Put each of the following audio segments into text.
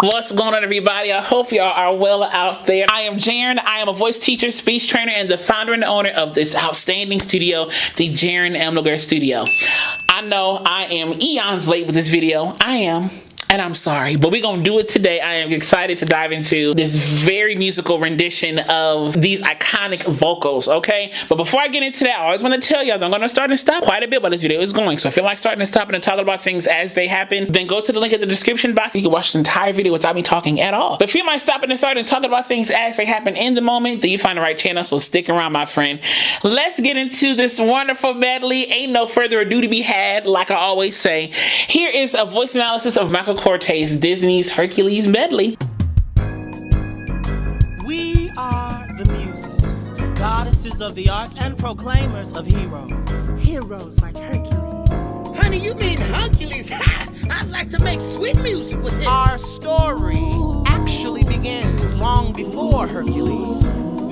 What's going on, everybody? I hope y'all are well out there. I am Jaren. I am a voice teacher, speech trainer, and the founder and owner of this outstanding studio, the Jaren M. Noguera Studio. I know I am eons late with this video. I am. And I'm sorry, but we're gonna do it today. I am excited to dive into this very musical rendition of these iconic vocals, okay? But before I get into that, I always want to tell you, I'm gonna start and stop quite a bit while this video is going. So if you feel like starting and stopping and talking about things as they happen, then go to the link in the description box. You can watch the entire video without me talking at all. But if you might stop and start and talking about things as they happen in the moment, then you find the right channel, so stick around, my friend. Let's get into this wonderful medley. Ain't no further ado to be had, like I always say. Here is a voice analysis of Michael Cortez, Disney's Hercules medley. We are the muses, goddesses of the arts and proclaimers of heroes. Heroes like Hercules. Honey, you mean Hercules? Ha! I'd like to make sweet music with him. Our story actually begins long before Hercules,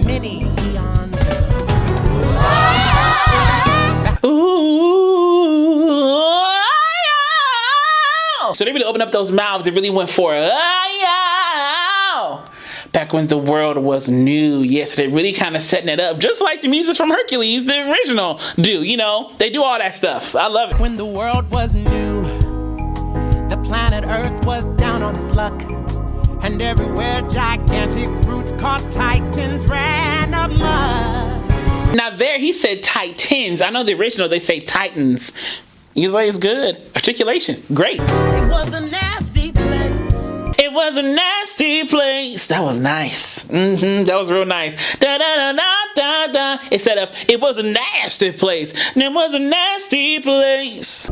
many eons ago. Ooh. So they really opened up those mouths. They really went for it. Back when the world was new. Yes, they're really kind of setting it up, just like the music from Hercules, the original, do. You know, they do all that stuff. I love it. When the world was new, the planet Earth was down on its luck, and everywhere gigantic roots called titans ran amok. Now there he said titans. I know the original they say titans. Either way is good. Articulation, great. It was a nasty place. It was a nasty place. That was nice. That was real nice. Da da da da da da. Instead of it was a nasty place. It was a nasty place.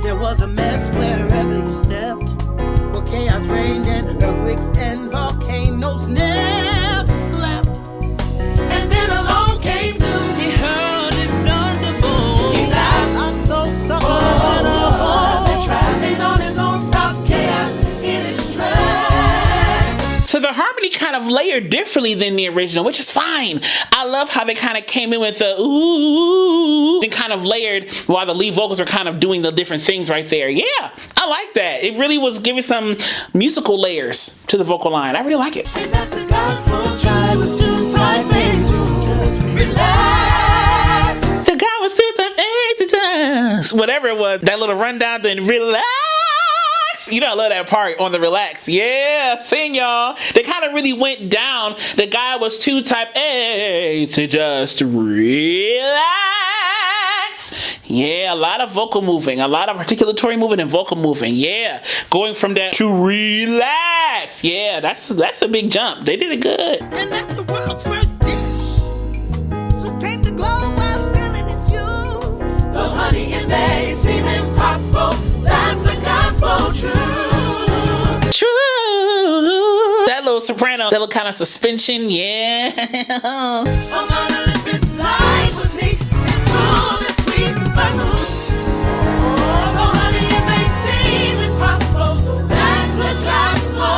There was a mess wherever you stepped. Where chaos reigned and earthquakes and volcanoes never slept. And then along came Zeus. He hurled his thunderbolt. He's out of those suckers and they're traveling on his own. Stop chaos in its tracks. So the harmony kind of layered differently than the original, which is fine. I love how they kind of came in with the ooh and kind of layered while the lead vocals were kind of doing the different things right there. Yeah, I like that. It really was giving some musical layers to the vocal line. I really like it. And that's the gospel. Try was too tight, baby, to just relax. The guy was too tough, whatever it was, that little rundown, then relax. You know, I love that part on the relax. Yeah, sing, y'all. They kind of really went down. The guy was too type A to just relax. Yeah, a lot of vocal moving, a lot of articulatory moving and vocal moving. Yeah, going from that to relax. Yeah, that's a big jump. They did it good. And that's the world's first dish. Sustain the globe while still in its youth. Though honey, it may seem impossible, that's the gospel truth. True. That little soprano, that little kind of suspension. Yeah. Oh, my Olympus light was neat, and smooth and sweet, but move. Though honey, it may seem impossible, that's the gospel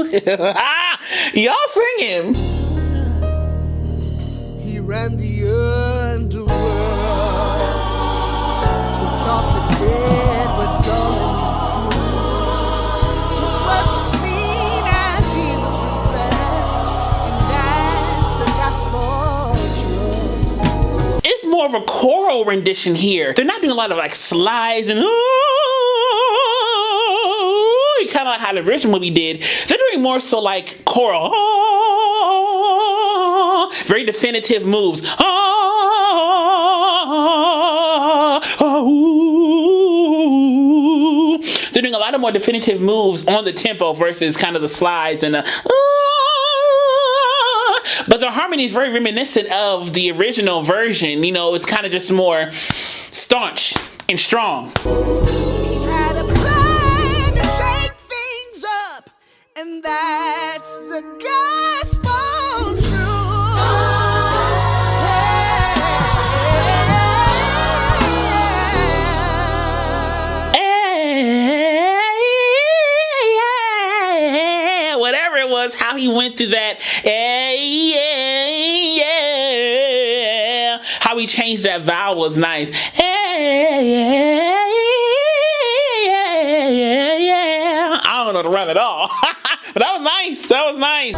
truth. Yeah. Y'all singing. He ran the underworld. He thought the dead were dull and cruel. He was as mean as he was ruthless, and that's the gospel truth. It's more of a choral rendition here. They're not doing a lot of like slides and kind of like how the original movie did. They're doing more so like choral. Very definitive moves. They're doing a lot of more definitive moves on the tempo versus kind of the slides and the but the harmony is very reminiscent of the original version. You know, it's kind of just more staunch and strong. He had a plan to shake things up, and that's the gospel truth. Whatever it was, how he went through that. how he changed that vowel was nice. I don't know the run at all. But that was nice. That was nice.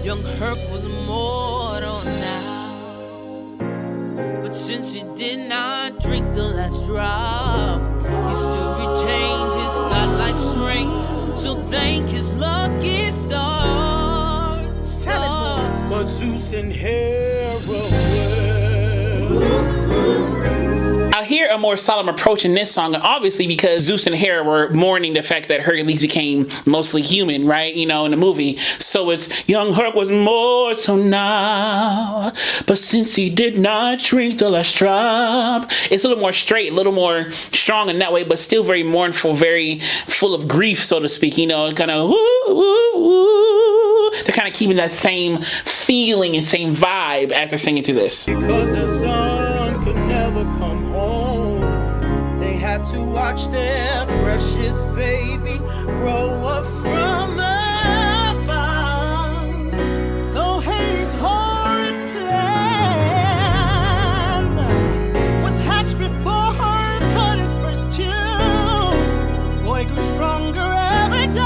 Young Herc was immortal now, but since he did not drink the last drop, he still retained his godlike strength. So thank his lucky stars. Tell it, boy. But Zeus and Hera were. I hear a more solemn approach in this song, and obviously because Zeus and Hera were mourning the fact that Hercules became mostly human, right? You know, in the movie. So it's young Herc was mortal now, but since he did not drink the last drop. It's a little more straight, a little more strong in that way, but still very mournful, very full of grief, so to speak. You know, kind of they're kind of keeping that same feeling and same vibe as they're singing through this. Because the sun could never come home, they had to watch their precious baby grow up from afar. Though Hades' horrid plan was hatched before her cut his first tune, boy grew stronger every day.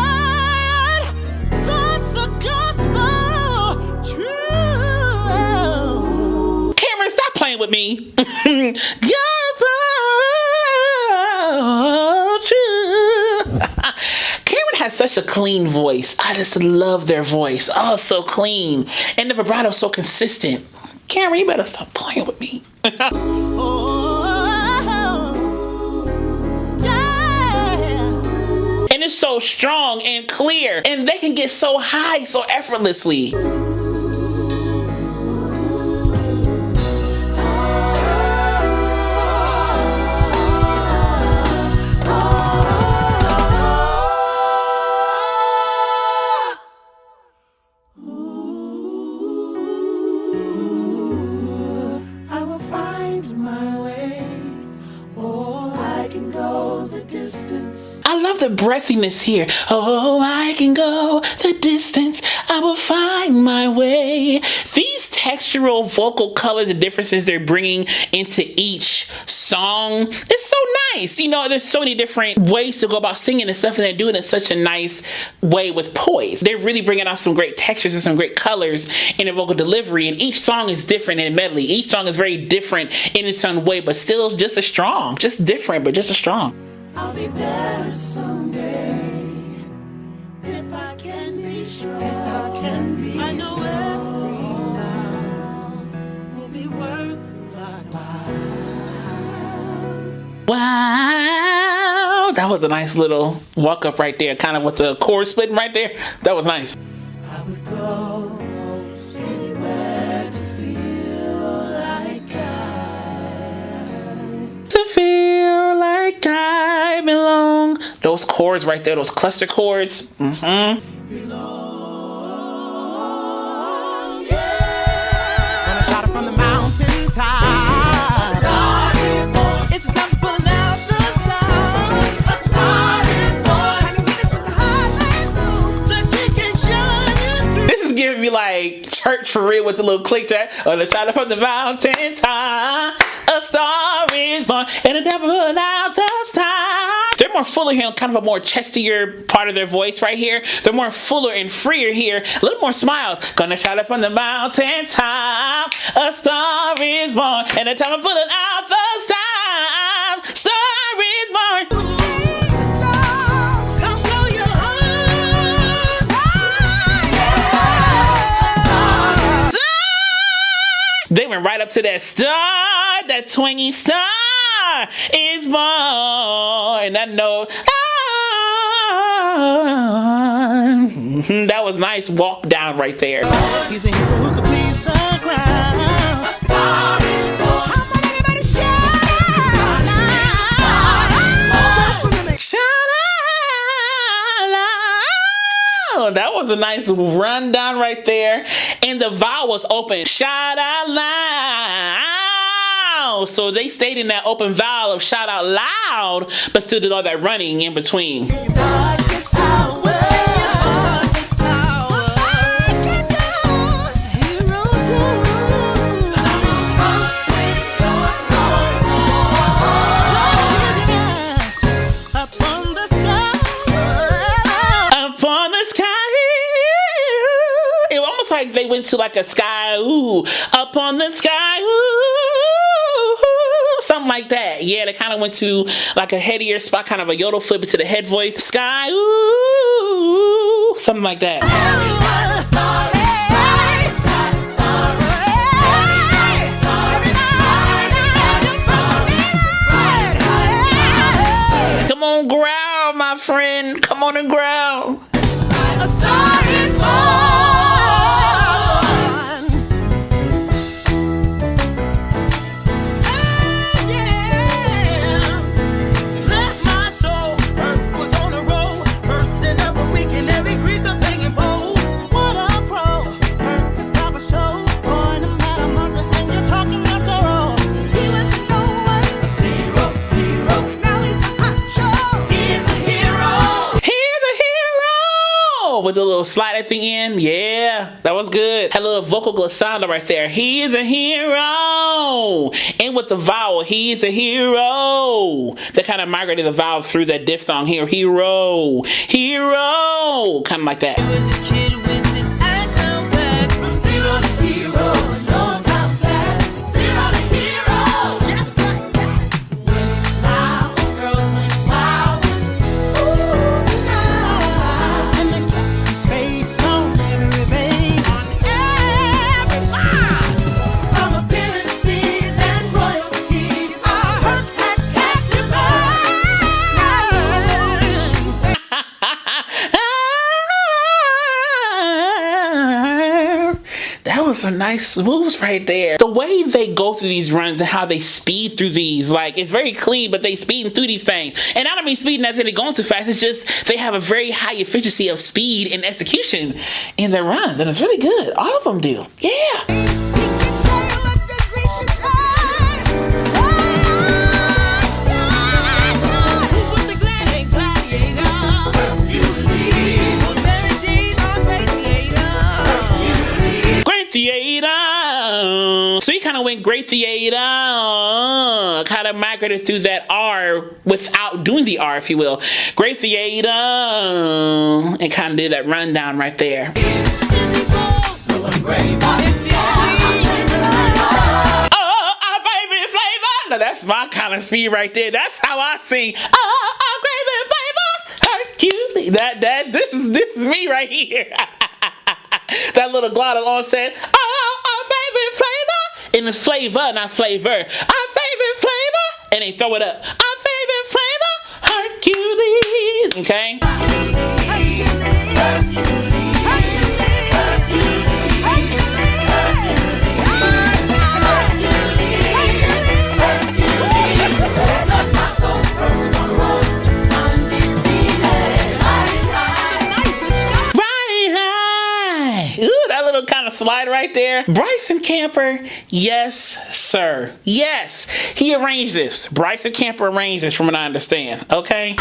That's the gospel true. Cameron, stop playing with me. Cameron has such a clean voice. I just love their voice. Oh, so clean. And the vibrato so consistent. Cameron, you better stop playing with me. And it's so strong and clear. And they can get so high so effortlessly. I love the breathiness here. Oh, I can go the distance. I will find my way. These textural vocal colors and differences they're bringing into each song is so nice. You know, there's so many different ways to go about singing and stuff, and they're doing it in such a nice way with poise. They're really bringing out some great textures and some great colors in their vocal delivery, and each song is different in medley. Each song is very different in its own way, but still just as strong. Just different, but just as strong. I'll be there someday if I can be strong. If I can be I know strong. Every now will be worth my while. Wow, that was a nice little walk up right there, kind of with the chord splitting right there. That was nice. I would go most anywhere to feel like I belong. Those chords right there, those cluster chords. belong. Yeah. Gonna shout it from the mountaintop. A star is born. It's time to pull out the sun. A star is born. Can you hit us with the highland blues? The king can shine you through. This is giving me like church for real with the little click track. On the shout from the mountains high, a star is born, and the devil put out the star. They're more fuller here, kind of a more chestier part of their voice right here. They're more fuller and freer here. A little more smiles. Gonna shout it from the mountains high, a star is born, and the devil put out the star. Star is born. Sing a song. Come blow your heart. They went right up to that star, that twangy star is born. And that note, that was nice walk down right there. He's a hero who can please the crowd. A star is born. Come on, everybody, Shout out. That was a nice rundown right there. And the vowel was open. Shout out loud. So they stayed in that open vowel of shout out loud, but still did all that running in between. darkest hour. Darkest hour. I can do. Hero too. like they went to like a sky, ooh, up on the sky, ooh, something like that. Yeah, they kind of went to like a headier spot, kind of a yodel flip into the head voice. Sky, ooh, something like that. Come on, growl, my friend. Come on and growl. A star is born. Yeah. Bless my soul. Earth was on the road. Earth in every week and every creek of banging pole. What a pro. Earth is proper show. Boy, no matter monster thing you're talking after all. He was no one. Zero. Now he's a hot show. He's a hero. He's a hero! With a little slide at the end. Yeah, that was good. Had a little vocal glissando right there. He is a hero! And with the vowel, he is a hero. That kind of migrated the vowel through that diphthong here. Hero. Hero! Kind of like that. was a kid with this iPhone back. From zero to hero. No time flat. Zero to hero. Just like that. When you smile, girls went wild. Ooh, now. And they stuck his face on every vein. On every vibe. From appearance fees and royalties. Earth had cash to That was some nice moves right there. The way they go through these runs and how they speed through these, like, it's very clean, but they speeding through these things. And I don't mean speeding as in they're going too fast. It's just they have a very high efficiency of speed and execution in their runs, and it's really good. All of them do. Yeah. He can tell you what the Grecians heard. Who was the gladiator? Hercules. Was there indeed a great theater? Great theater. So he kind of went great theater, kind of migrated through that R without doing the R, if you will. Great theater, and kind of did that rundown right there. Oh, our favorite flavor. Now that's my kind of speed right there. That's how I sing. Oh, our favorite flavor. Hercules. This is me right here. That little glottal on said, oh, our favorite flavor. And it's flavor, not flavor. Our favorite flavor. And they throw it up. Our favorite flavor. Hercules. Okay? Slide right there. Bryson Camper, yes, sir. Yes, he arranged this. Bryson Camper arranged this from what I understand. Okay?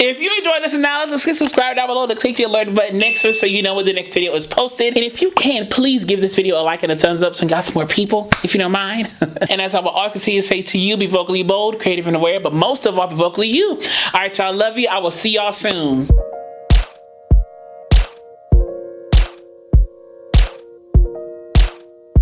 If you enjoyed this analysis, click subscribe down below to click the alert button next to it so you know when the next video is posted. And if you can, please give this video a like and a thumbs up so we got some more people, if you don't mind. And as I will always continue to say to you, be vocally bold, creative and aware, but most of all, be vocally you. All right, y'all, love you. I will see y'all soon.